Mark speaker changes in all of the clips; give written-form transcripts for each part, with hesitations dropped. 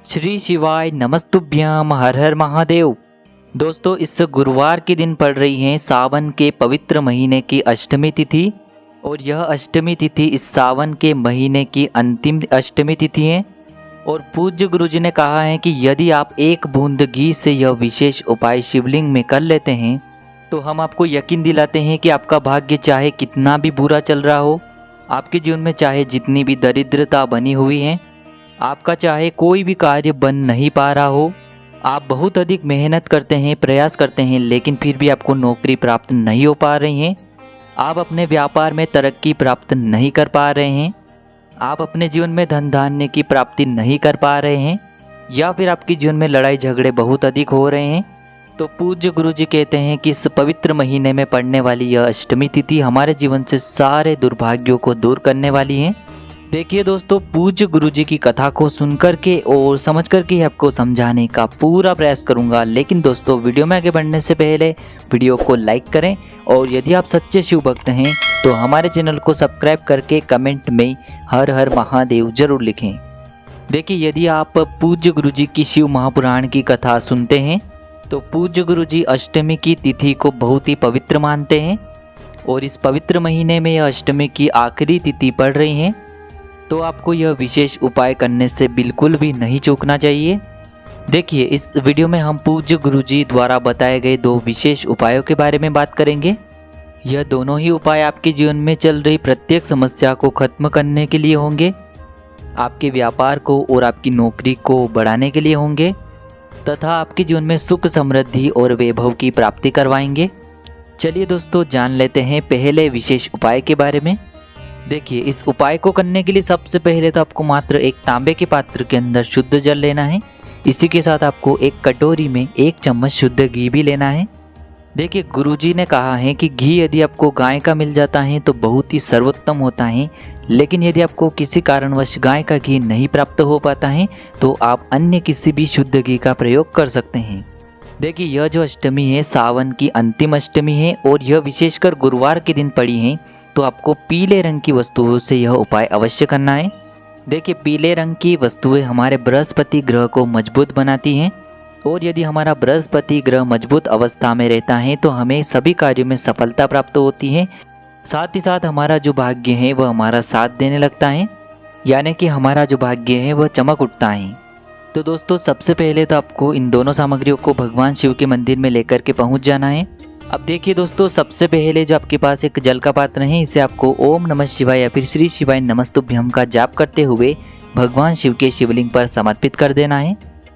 Speaker 1: श्री शिवाय नमस्तुभ्यम हर हर महादेव। दोस्तों, इस गुरुवार के दिन पड़ रही है सावन के पवित्र महीने की अष्टमी तिथि और यह अष्टमी तिथि इस सावन के महीने की अंतिम अष्टमी तिथि है। और पूज्य गुरुजी ने कहा है कि यदि आप एक बूंद घी से यह विशेष उपाय शिवलिंग में कर लेते हैं तो हम आपको यकीन दिलाते हैं कि आपका भाग्य चाहे कितना भी बुरा चल रहा हो, आपके जीवन में चाहे जितनी भी दरिद्रता बनी हुई है, आपका चाहे कोई भी कार्य बन नहीं पा रहा हो, आप बहुत अधिक मेहनत करते हैं, प्रयास करते हैं, लेकिन फिर भी आपको नौकरी प्राप्त नहीं हो पा रही हैं, आप अपने व्यापार में तरक्की प्राप्त नहीं कर पा रहे हैं, आप अपने जीवन में धन धान्य की प्राप्ति नहीं कर पा रहे हैं, या फिर आपके जीवन में लड़ाई झगड़े बहुत अधिक हो रहे हैं, तो पूज्य गुरुजी कहते हैं कि इस पवित्र महीने में पड़ने वाली यह अष्टमी तिथि हमारे जीवन से सारे दुर्भाग्यों को दूर करने वाली है। देखिए दोस्तों, पूज्य गुरुजी की कथा को सुनकर के और समझ कर के आपको समझाने का पूरा प्रयास करूंगा। लेकिन दोस्तों, वीडियो में आगे बढ़ने से पहले वीडियो को लाइक करें और यदि आप सच्चे शिव भक्त हैं तो हमारे चैनल को सब्सक्राइब करके कमेंट में हर हर महादेव जरूर लिखें। देखिए, यदि आप पूज्य गुरुजी की शिव महापुराण की कथा सुनते हैं तो पूज्य गुरुजी अष्टमी की तिथि को बहुत ही पवित्र मानते हैं और इस पवित्र महीने में यह अष्टमी की आखिरी तिथि पड़ रही है, तो आपको यह विशेष उपाय करने से बिल्कुल भी नहीं चूकना चाहिए। देखिए, इस वीडियो में हम पूज्य गुरुजी द्वारा बताए गए दो विशेष उपायों के बारे में बात करेंगे। यह दोनों ही उपाय आपके जीवन में चल रही प्रत्येक समस्या को खत्म करने के लिए होंगे, आपके व्यापार को और आपकी नौकरी को बढ़ाने के लिए होंगे तथा आपके जीवन में सुख समृद्धि और वैभव की प्राप्ति करवाएंगे। चलिए दोस्तों, जान लेते हैं पहले विशेष उपाय के बारे में। देखिए, इस उपाय को करने के लिए सबसे पहले तो आपको मात्र एक तांबे के पात्र के अंदर शुद्ध जल लेना है। इसी के साथ आपको एक कटोरी में 1 चम्मच शुद्ध घी भी लेना है। देखिए, गुरुजी ने कहा है कि घी यदि आपको गाय का मिल जाता है तो बहुत ही सर्वोत्तम होता है, लेकिन यदि आपको किसी कारणवश गाय का घी नहीं प्राप्त हो पाता है तो आप अन्य किसी भी शुद्ध घी का प्रयोग कर सकते हैं। देखिए, यह जो अष्टमी है सावन की अंतिम अष्टमी है और यह विशेषकर गुरुवार के दिन पड़ी है, तो आपको पीले रंग की वस्तुओं से यह उपाय अवश्य करना है। देखिए, पीले रंग की वस्तुएं हमारे बृहस्पति ग्रह को मजबूत बनाती हैं और यदि हमारा बृहस्पति ग्रह मजबूत अवस्था में रहता है तो हमें सभी कार्यों में सफलता प्राप्त होती है। साथ ही साथ हमारा जो भाग्य है वह हमारा साथ देने लगता है, यानी कि हमारा जो भाग्य है वह चमक उठता है। तो दोस्तों, सबसे पहले तो आपको इन दोनों सामग्रियों को भगवान शिव के मंदिर में लेकर के पहुंच जाना है। अब देखिए दोस्तों, सबसे पहले जो आपके पास एक जल का पात्र है, इसे आपको ओम नमः शिवाय या फिर श्री शिवाय नमस्तुभ्यम का जाप करते हुए भगवान शिव के शिवलिंग पर समर्पित कर देना है।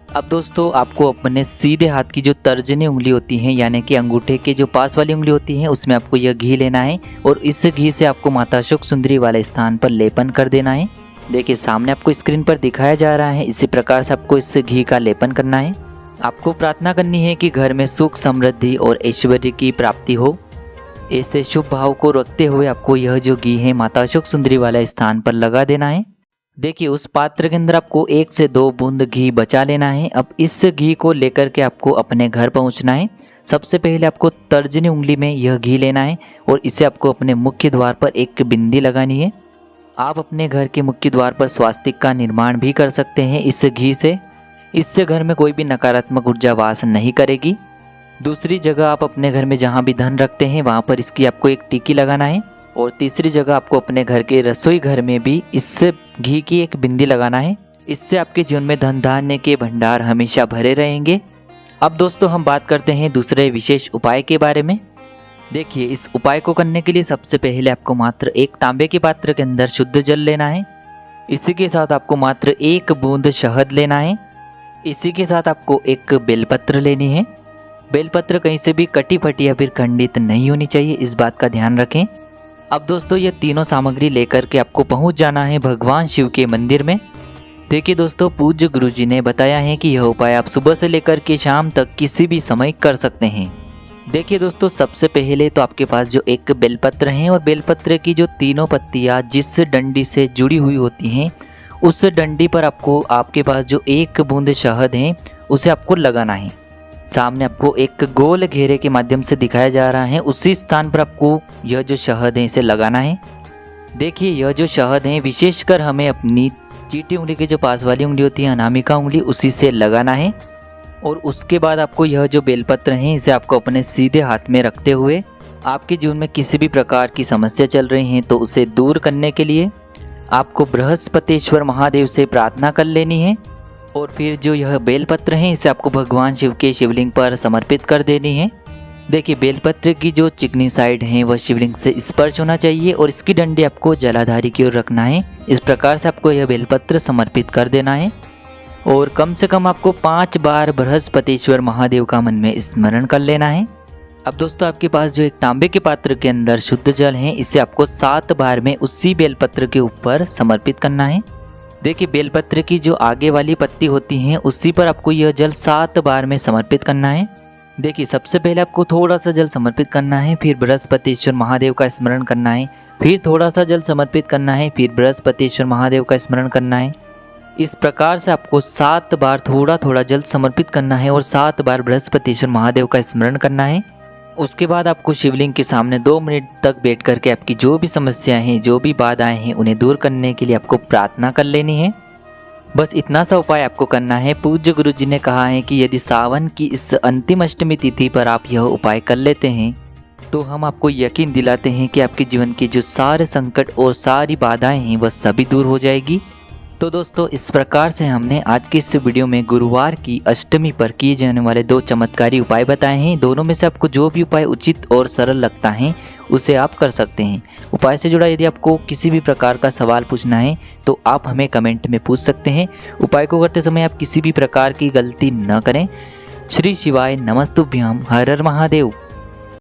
Speaker 1: अब दोस्तों, आपको अपने सीधे हाथ की जो तर्जनी उंगली होती है, यानी कि अंगूठे के जो पास वाली उंगली होती है, उसमें आपको यह घी लेना है और इस घी से आपको माता शुक सुंदरी वाले स्थान पर लेपन कर देना है। देखिए, सामने आपको स्क्रीन पर दिखाया जा रहा है, इसी प्रकार से आपको इस घी का लेपन करना है। आपको प्रार्थना करनी है कि घर में सुख समृद्धि और ऐश्वर्य की प्राप्ति हो। ऐसे शुभ भाव को रखते हुए आपको यह जो घी है माता शुक सुंदरी वाले स्थान पर लगा देना है। देखिए, उस पात्र के अंदर आपको 1 से 2 बूंद घी बचा लेना है। अब इस घी को लेकर के आपको अपने घर पहुंचना है। सबसे पहले आपको तर्जनी उंगली में यह घी लेना है और इसे आपको अपने मुख्य द्वार पर एक बिंदी लगानी है। आप अपने घर के मुख्य द्वार पर स्वास्तिक का निर्माण भी कर सकते हैं इस घी से। इससे घर में कोई भी नकारात्मक ऊर्जा वास नहीं करेगी। दूसरी जगह आप अपने घर में जहाँ भी धन रखते हैं वहाँ पर इसकी आपको एक टिकी लगाना है और तीसरी जगह आपको अपने घर के रसोई घर में भी इस घी की एक बिंदी लगाना है। इससे आपके जीवन में धन धान्य के भंडार हमेशा भरे रहेंगे। अब दोस्तों, हम बात करते हैं दूसरे विशेष उपाय के बारे में। देखिए, इस उपाय को करने के लिए सबसे पहले आपको मात्र एक तांबे के पात्र के अंदर शुद्ध जल लेना है। इसी के साथ आपको मात्र 1 बूंद शहद लेना है। इसी के साथ आपको एक बेलपत्र लेनी है। बेलपत्र कहीं से भी कटी फटी या फिर खंडित नहीं होनी चाहिए, इस बात का ध्यान रखें। अब दोस्तों, ये तीनों सामग्री लेकर के आपको पहुंच जाना है भगवान शिव के मंदिर में। देखिए दोस्तों, पूज्य गुरुजी ने बताया है कि यह उपाय आप सुबह से लेकर के शाम तक किसी भी समय कर सकते हैं। देखिए दोस्तों, सबसे पहले तो आपके पास जो एक बेलपत्र है और बेलपत्र की जो तीनों पत्तियां जिस डंडी से जुड़ी हुई होती हैं, उस डंडी पर आपको आपके पास जो 1 बूंद शहद है उसे आपको लगाना है। सामने आपको एक गोल घेरे के माध्यम से दिखाया जा रहा है, उसी स्थान पर आपको यह जो शहद है इसे लगाना है। देखिए, यह जो शहद है विशेषकर हमें अपनी चीटी उंगली के जो पास वाली उंगली होती है अनामिका उंगली, उसी से लगाना है। और उसके बाद आपको यह जो बेलपत्र हैं इसे आपको अपने सीधे हाथ में रखते हुए आपके जीवन में किसी भी प्रकार की समस्या चल रही हैं तो उसे दूर करने के लिए आपको बृहस्पतिश्वर महादेव से प्रार्थना कर लेनी है। और फिर जो यह बेलपत्र हैं इसे आपको भगवान शिव के शिवलिंग पर समर्पित कर देनी है। देखिए बेलपत्र की जो चिकनी साइड है वह शिवलिंग से स्पर्श होना चाहिए और इसकी डंडी आपको जलाधारी की ओर रखना है। इस प्रकार से आपको यह बेलपत्र समर्पित कर देना है और कम से कम आपको 5 बार बृहस्पतिश्वर महादेव का मन में स्मरण कर लेना है। अब दोस्तों आपके पास जो एक तांबे के पात्र के अंदर शुद्ध जल है इसे आपको 7 बार में उसी बेलपत्र के ऊपर समर्पित करना है। देखिए बेलपत्र की जो आगे वाली पत्ती होती हैं उसी पर आपको यह जल 7 बार में समर्पित करना है। देखिए सबसे पहले आपको थोड़ा सा जल समर्पित करना है, फिर बृहस्पतिश्वर महादेव का स्मरण करना है, फिर थोड़ा सा जल समर्पित करना है, फिर बृहस्पतिश्वर महादेव का स्मरण करना है। इस प्रकार से आपको 7 बार थोड़ा थोड़ा जल समर्पित करना है और 7 बार बृहस्पतिश्वर महादेव का स्मरण करना है। उसके बाद आपको शिवलिंग के सामने 2 मिनट तक बैठ करके आपकी जो भी समस्याएं हैं, जो भी बाधाएं हैं, उन्हें दूर करने के लिए आपको प्रार्थना कर लेनी है। बस इतना सा उपाय आपको करना है। पूज्य गुरु जी ने कहा है कि यदि सावन की इस अंतिम अष्टमी तिथि पर आप यह उपाय कर लेते हैं तो हम आपको यकीन दिलाते हैं कि आपके जीवन के जो सारे संकट और सारी बाधाएं हैं वह सभी दूर हो जाएगी। तो दोस्तों इस प्रकार से हमने आज की इस वीडियो में गुरुवार की अष्टमी पर किए जाने वाले 2 चमत्कारी उपाय बताए हैं। दोनों में से आपको जो भी उपाय उचित और सरल लगता है उसे आप कर सकते हैं। उपाय से जुड़ा यदि आपको किसी भी प्रकार का सवाल पूछना है तो आप हमें कमेंट में पूछ सकते हैं। उपाय को करते समय आप किसी भी प्रकार की गलती न करें। श्री शिवाय नमस्तुभ्यम। हर हर महादेव।